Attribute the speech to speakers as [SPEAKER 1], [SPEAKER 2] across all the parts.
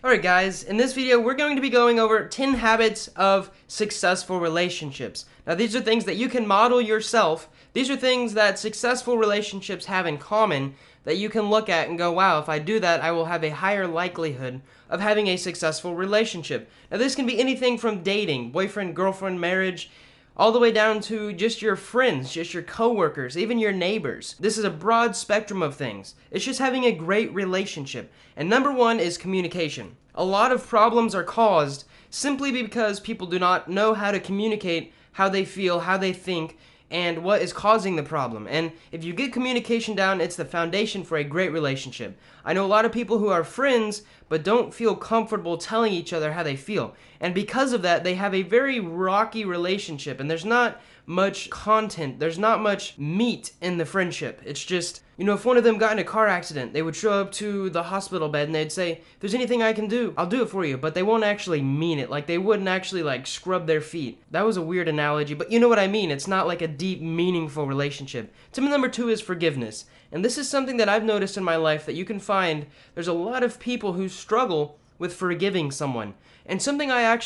[SPEAKER 1] Alright guys, in this video we're going to be going over 10 habits of successful relationships. Now these are things that you can model yourself. These are things that successful relationships have in common that you can look at and go, wow, if I do that I will have a higher likelihood of having a successful relationship. Now this can be anything from dating, boyfriend, girlfriend, marriage, all the way down to just your friends, just your coworkers, even your neighbors. This is a broad spectrum of things. It's just having a great relationship. And number one is communication. A lot of problems are caused simply because people do not know how to communicate how they feel, how they think, and what is causing the problem. And if you get communication down, it's the foundation for a great relationship. I know a lot of people who are friends but don't feel comfortable telling each other how they feel. And because of that, they have a very rocky relationship, and there's not much content, there's not much meat in the friendship. It's just, if one of them got in a car accident, they would show up to the hospital bed and they'd say, if there's anything I can do, I'll do it for you. But they won't actually mean it. Like, they wouldn't actually, scrub their feet. That was a weird analogy, but you know what I mean. It's not like a deep, meaningful relationship. Tip number two is forgiveness. And this is something that I've noticed in my life that you can find there's a lot of people who struggle with forgiving someone. And something I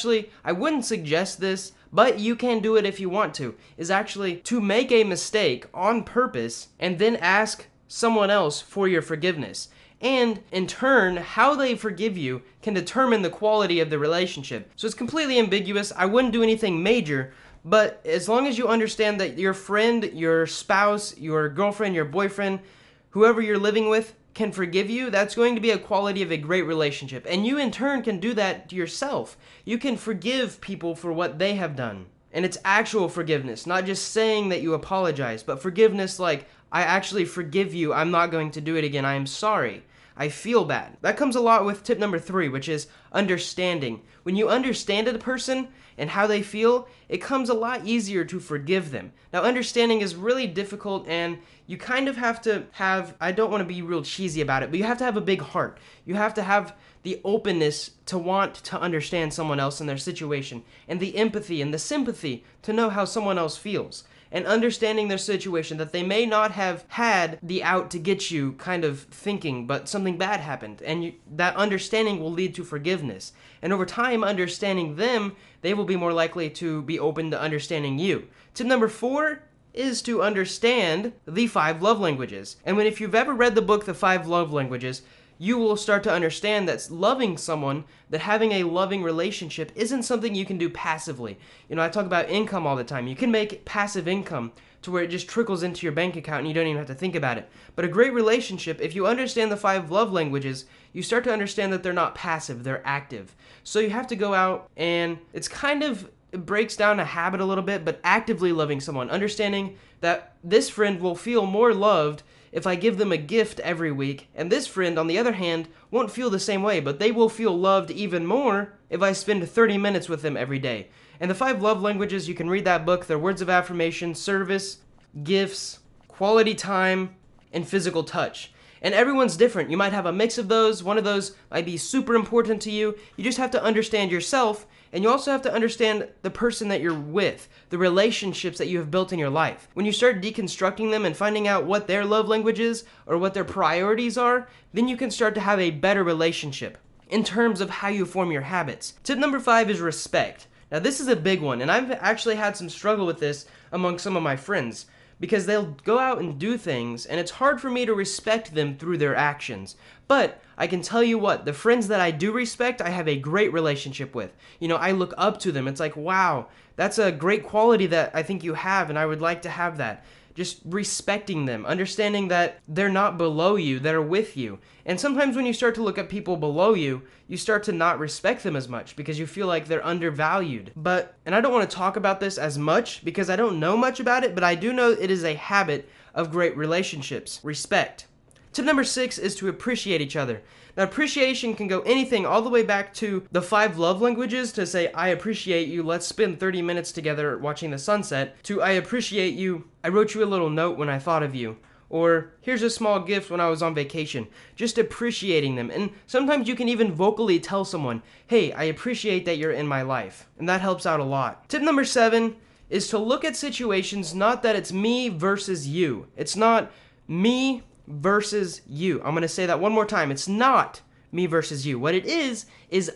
[SPEAKER 1] wouldn't suggest this, but you can do it if you want to, is actually to make a mistake on purpose and then ask someone else for your forgiveness. And in turn, how they forgive you can determine the quality of the relationship. So it's completely ambiguous. I wouldn't do anything major, but as long as you understand that your friend, your spouse, your girlfriend, your boyfriend, whoever you're living with can forgive you, that's going to be a quality of a great relationship. And you in turn can do that to yourself. You can forgive people for what they have done. And it's actual forgiveness, not just saying that you apologize, but forgiveness like, I actually forgive you, I'm not going to do it again, I am sorry. I feel bad. That comes a lot with tip number three, which is understanding. When you understand a person and how they feel, it comes a lot easier to forgive them. Now, understanding is really difficult, and you kind of have to have, I don't want to be real cheesy about it, but you have to have a big heart. You have to have the openness to want to understand someone else and their situation, and the empathy and the sympathy to know how someone else feels, and understanding their situation, that they may not have had the out to get you kind of thinking, but something bad happened, and that understanding will lead to forgiveness. And over time, understanding them, they will be more likely to be open to understanding you. Tip number four is to understand the 5 love languages. And if you've ever read the book, The 5 Love Languages, you will start to understand that loving someone, that having a loving relationship isn't something you can do passively. I talk about income all the time. You can make passive income to where it just trickles into your bank account and you don't even have to think about it. But a great relationship, if you understand the 5 love languages, you start to understand that they're not passive, they're active. So you have to go out, and it breaks down a habit a little bit, but actively loving someone, understanding that this friend will feel more loved if I give them a gift every week, and this friend, on the other hand, won't feel the same way, but they will feel loved even more if I spend 30 minutes with them every day. And the 5 love languages, you can read that book. They're words of affirmation, service, gifts, quality time, and physical touch. And everyone's different. You might have a mix of those. One of those might be super important to you. You just have to understand yourself, and you also have to understand the person that you're with, the relationships that you have built in your life. When you start deconstructing them and finding out what their love language is or what their priorities are, then you can start to have a better relationship in terms of how you form your habits. Tip number 5 is respect. Now this is a big one, and I've actually had some struggle with this among some of my friends, because they'll go out and do things, and it's hard for me to respect them through their actions. But I can tell you what, the friends that I do respect, I have a great relationship with. I look up to them. It's like, wow, that's a great quality that I think you have, and I would like to have that. Just respecting them, understanding that they're not below you, they're with you. And sometimes when you start to look at people below you, you start to not respect them as much because you feel like they're undervalued. And I don't want to talk about this as much because I don't know much about it, but I do know it is a habit of great relationships. Respect. Tip number 6 is to appreciate each other. Now, appreciation can go anything all the way back to the 5 love languages, to say, I appreciate you, let's spend 30 minutes together watching the sunset, to I appreciate you, I wrote you a little note when I thought of you, or here's a small gift when I was on vacation. Just appreciating them. And sometimes you can even vocally tell someone, hey, I appreciate that you're in my life. And that helps out a lot. Tip number 7 is to look at situations not that it's me versus you. It's not me versus you. I'm going to say that one more time. It's not me versus you. What it is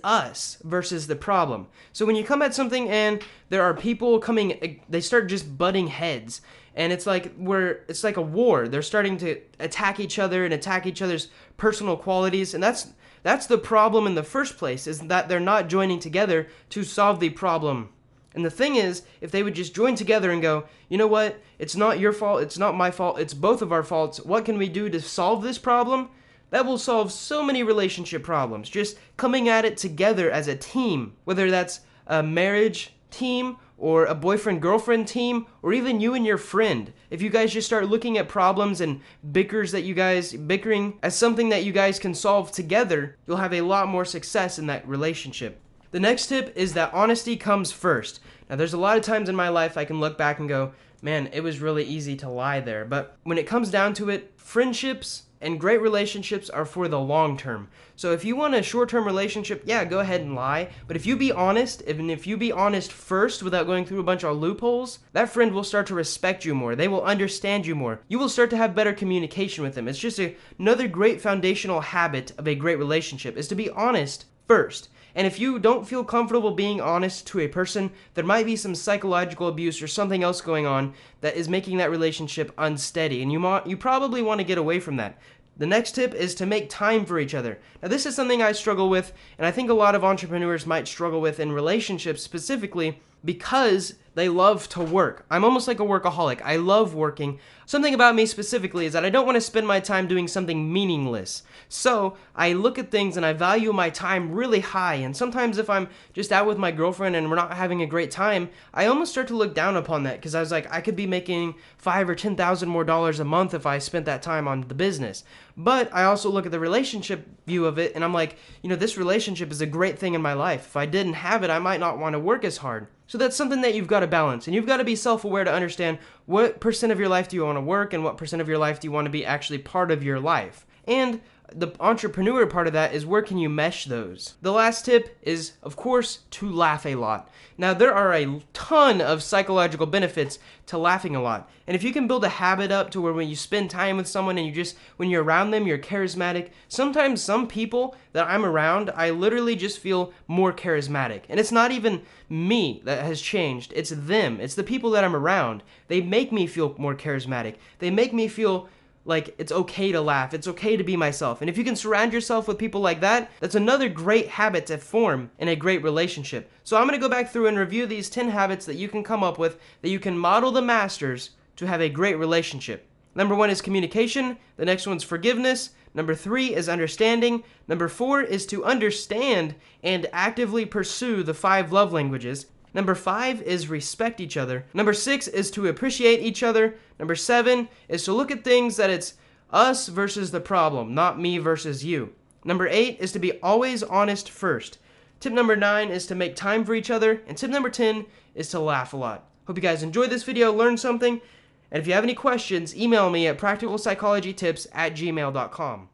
[SPEAKER 1] us versus the problem. So when you come at something and there are people coming, they start just butting heads. And it's like a war. They're starting to attack each other and attack each other's personal qualities. And that's the problem in the first place, is that they're not joining together to solve the problem. And the thing is, if they would just join together and go, you know what, it's not your fault, it's not my fault, it's both of our faults, what can we do to solve this problem? That will solve so many relationship problems, just coming at it together as a team, whether that's a marriage team or a boyfriend-girlfriend team, or even you and your friend. If you guys just start looking at problems and bickering as something that you guys can solve together, you'll have a lot more success in that relationship. The next tip is that honesty comes first. Now, there's a lot of times in my life I can look back and go, man, it was really easy to lie there. But when it comes down to it, friendships and great relationships are for the long term. So if you want a short-term relationship, yeah, go ahead and lie. But if you be honest, if you be honest first without going through a bunch of loopholes, that friend will start to respect you more. They will understand you more. You will start to have better communication with them. It's just another great foundational habit of a great relationship, is to be honest first. And if you don't feel comfortable being honest to a person, there might be some psychological abuse or something else going on that is making that relationship unsteady, and you probably want to get away from that. The next tip is to make time for each other. Now, this is something I struggle with, and I think a lot of entrepreneurs might struggle with in relationships specifically, because they love to work. I'm almost like a workaholic. I love working. Something about me specifically is that I don't want to spend my time doing something meaningless. So I look at things and I value my time really high. And sometimes if I'm just out with my girlfriend and we're not having a great time, I almost start to look down upon that, because I was like, I could be making $5,000 or $10,000 more a month if I spent that time on the business. But I also look at the relationship view of it and I'm like, this relationship is a great thing in my life. If I didn't have it, I might not want to work as hard. So that's something that you've got to balance, and you've got to be self-aware to understand what percent of your life do you want to work and what percent of your life do you want to be actually part of your life. And the entrepreneur part of that is, where can you mesh those? The last tip is, of course, to laugh a lot. Now, there are a ton of psychological benefits to laughing a lot. And if you can build a habit up to where when you spend time with someone and when you're around them, you're charismatic. Sometimes some people that I'm around, I literally just feel more charismatic. And it's not even me that has changed. It's them. It's the people that I'm around. They make me feel more charismatic. They make me feel like it's okay to laugh, it's okay to be myself. And if you can surround yourself with people like that, that's another great habit to form in a great relationship. So I'm going to go back through and review these 10 habits that you can come up with, that you can model the masters to have a great relationship. Number 1 is communication. The next one's forgiveness. Number 3 is understanding. Number 4 is to understand and actively pursue the 5 love languages. Number 5 is respect each other. Number 6 is to appreciate each other. Number 7 is to look at things that it's us versus the problem, not me versus you. Number 8 is to be always honest first. Tip number 9 is to make time for each other. And tip number 10 is to laugh a lot. Hope you guys enjoyed this video, learned something. And if you have any questions, email me at practicalpsychologytips@gmail.com.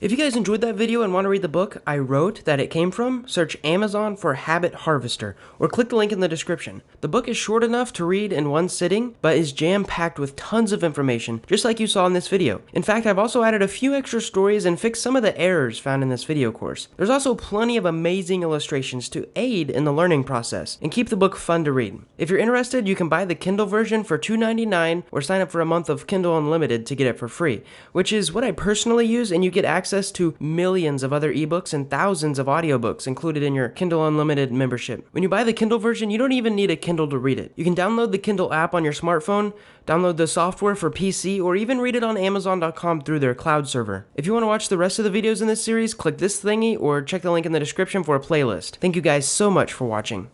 [SPEAKER 1] If you guys enjoyed that video and want to read the book I wrote that it came from, search Amazon for Habit Harvester or click the link in the description. The book is short enough to read in one sitting, but is jam-packed with tons of information, just like you saw in this video. In fact, I've also added a few extra stories and fixed some of the errors found in this video course. There's also plenty of amazing illustrations to aid in the learning process and keep the book fun to read. If you're interested, you can buy the Kindle version for $2.99 or sign up for a month of Kindle Unlimited to get it for free, which is what I personally use, and you get access to millions of other ebooks and thousands of audiobooks included in your Kindle Unlimited membership. When you buy the Kindle version, you don't even need a Kindle to read it. You can download the Kindle app on your smartphone, download the software for PC, or even read it on Amazon.com through their cloud server. If you want to watch the rest of the videos in this series, click this thingy or check the link in the description for a playlist. Thank you guys so much for watching.